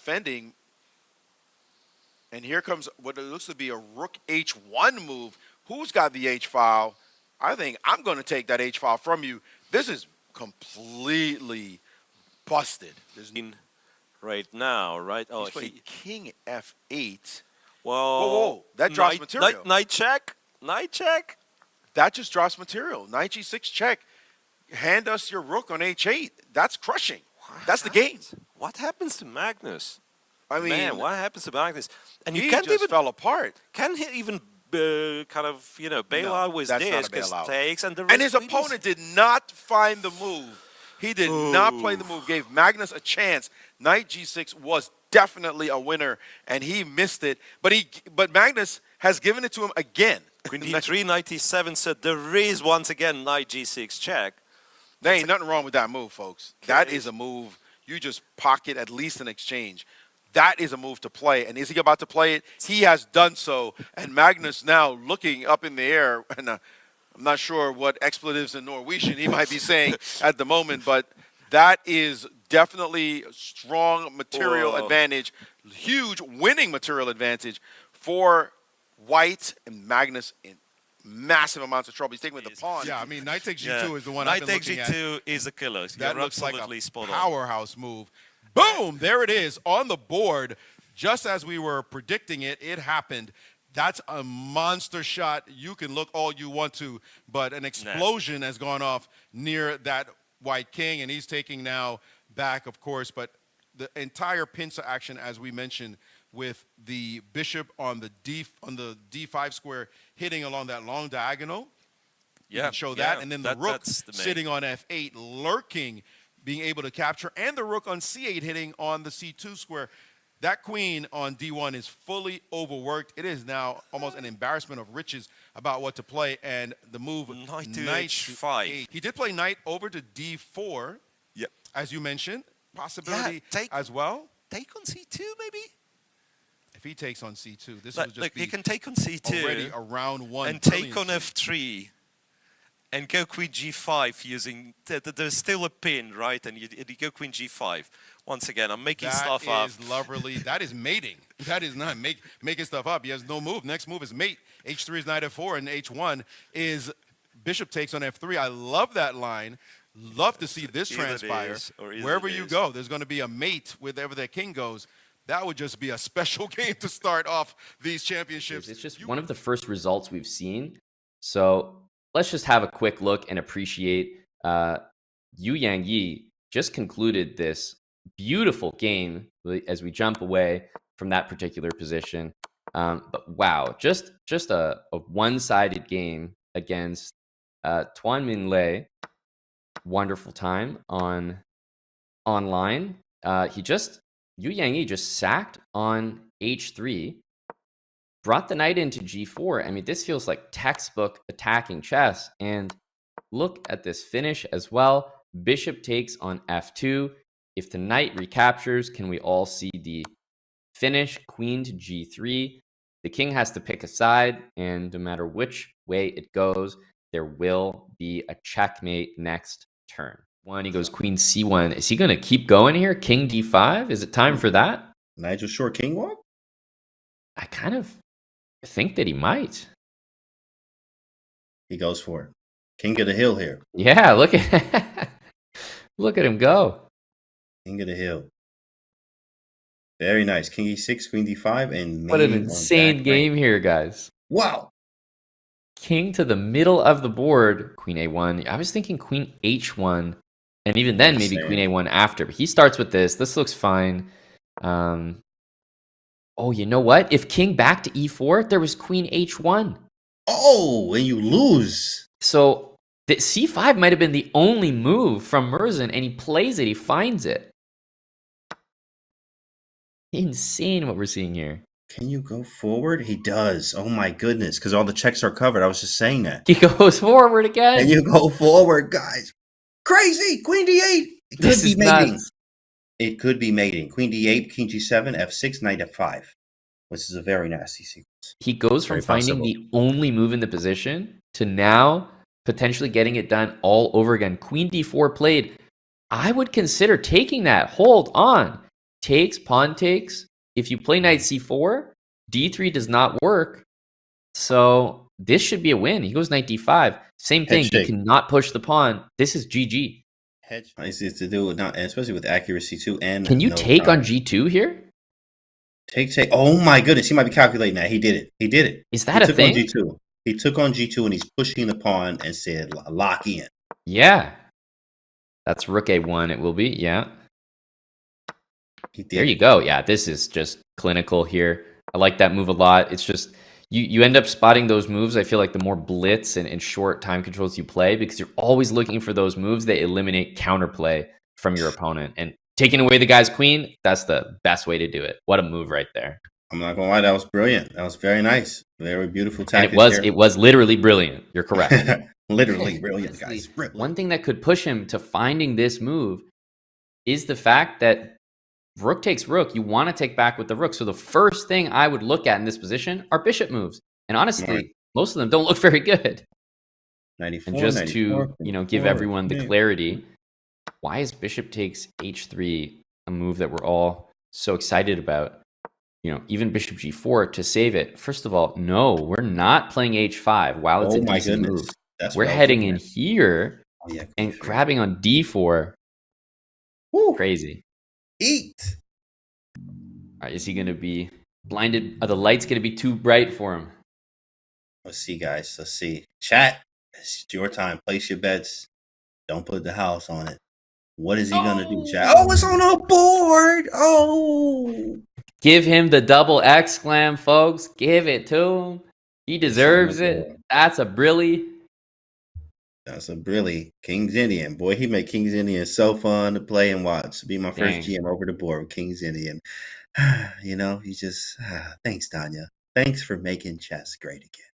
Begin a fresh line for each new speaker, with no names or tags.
defending. And here comes what it looks to be a rook h1 move. Who's got the h-file? I think I'm going to take that h-file from you. This is completely busted. There's
right now, right? Oh,
he's playing king f8.
Well,
whoa. That drops material.
Knight check. Knight check.
That just drops material. Knight g6 check. Hand us your rook on h8. That's crushing. That's the game.
What happens to Magnus?
I mean,
man, what happens to Magnus? And you
he
can't
just
even
fell apart.
Can he even kind of bail out with this because takes and the rest
and his opponent did not find the move. He did not play the move. Gave Magnus a chance. Knight g6 was definitely a winner, and he missed it. But Magnus has given it to him again.
Queen d3, knight e7. So there is once again knight g6 check.
There ain't nothing wrong with that move, folks. That is a move. You just pocket at least an exchange. That is a move to play. And is he about to play it? He has done so. And Magnus now looking up in the air. And I'm not sure what expletives in Norwegian he might be saying at the moment. But that is definitely strong material advantage. Huge winning material advantage for White and Magnus in massive amounts of trouble. He's taking with the pawn.
Yeah, I mean, knight takes g2 is the one I've been looking at.
Knight takes g2 is a killer.
That
You're
looks like
absolutely
a
spot
powerhouse move. Boom! There it is on the board. Just as we were predicting it, it happened. That's a monster shot. You can look all you want to, but an explosion has gone off near that white king, and he's taking now back, of course. But the entire pincer action, as we mentioned, with the bishop on the d5 square hitting along that long diagonal. You can show that, and then the rook sitting on f8, lurking, being able to capture, and the rook on c8 hitting on the c2 square. That queen on d1 is fully overworked. It is now almost an embarrassment of riches about what to play, and the move
knight to h5.
He did play knight over to d4, as you mentioned. Possibility as well.
Take on c2, maybe?
If he takes on c2, this would just be
he can take on c2
already a round one.
And take on f3. And go queen g5 using, there's still a pin, right? And you go queen g5. Once again, I'm making stuff up.
That is lovely. That is mating. That is not making stuff up. He has no move. Next move is mate. h3 is knight f4, and h1 is bishop takes on f3. I love that line. Love to see this transpire. Wherever you go, there's going to be a mate wherever their king goes. That would just be a special game to start off these championships.
It's just one of the first results we've seen. So let's just have a quick look and appreciate Yangyi just concluded this beautiful game as we jump away from that particular position. But wow, just a one-sided game against Tuan Min Lei. Wonderful time online. Yangyi just sacked on h3. Brought the knight into g4. I mean, this feels like textbook attacking chess. And look at this finish as well. Bishop takes on f2. If the knight recaptures, can we all see the finish? Queen to g3. The king has to pick a side, and no matter which way it goes, there will be a checkmate next turn. He goes queen c1. Is he going to keep going here? King d5? Is it time for that?
Nigel short king walk?
I kind of think that he might.
He goes for it. King of the hill here.
Yeah, look at him go.
King of the hill. Very nice. King e6, queen d5, and
what an insane game here, guys.
Wow.
King to the middle of the board. Queen a1. I was thinking queen h1, and even then maybe queen a1 after. But he starts with this. This looks fine. Oh, you know what? If king back to e4, there was queen h1.
Oh, and you lose.
So the c5 might have been the only move from Murzin, and he plays it. He finds it. Insane what we're seeing here.
Can you go forward? He does. Oh my goodness, because all the checks are covered. I was just saying that.
He goes forward again.
And you go forward, guys. Crazy. Queen d8. It could be mating.
Nuts.
It could be mating. Queen d8, king g7, f6, knight f5. Which is a very nasty sequence.
He goes from finding the only move in the position to now potentially getting it done all over again. Queen d4 played. I would consider taking that. Hold on. takes, pawn takes. If you play knight c4, d3 does not work. So this should be a win. He goes knight d5. Same thing. You cannot push the pawn. This is GG.
Hedge is to do not, and especially with accuracy too. And
can you take on g2 here?
Take. Oh my goodness, he might be calculating that. He did it.
Is that a thing?
He took on g2 and he's pushing the pawn and said lock in.
Yeah. That's rook a1 it will be. Yeah. There you go. Yeah, this is just clinical here. I like that move a lot. It's just you end up spotting those moves. I feel like the more blitz and short time controls you play, because you're always looking for those moves that eliminate counterplay from your opponent. And taking away the guy's queen, that's the best way to do it. What a move right there.
I'm not gonna lie, that was brilliant. That was very nice. Very beautiful tactic.
And it was literally brilliant. You're correct.
Literally brilliant, guys. Brilliant.
One thing that could push him to finding this move is the fact that rook takes rook. You want to take back with the rook. So the first thing I would look at in this position are bishop moves. And honestly, most of them don't look very good.
94,
and just
94,
to give everyone the clarity, why is bishop takes h3 a move that we're all so excited about? Even bishop g4 to save it. First of all, no, we're not playing h5 while it's a decent move. We're heading in here and grabbing on d4.
Woo.
Crazy.
Eat.
All right, is he going to be blinded? Are the lights going to be too bright for him?
Let's see, guys. Let's see. Chat, it's your time. Place your bets. Don't put the house on it. What is he going to do, chat? Oh, it's on a board. Oh.
Give him the double exclam, folks. Give it to him. He deserves it. That's a brilly.
That's a brilly. King's Indian. Boy, he made King's Indian so fun to play and watch. Be my first GM over the board with King's Indian. He just... thanks, Tanya. Thanks for making chess great again.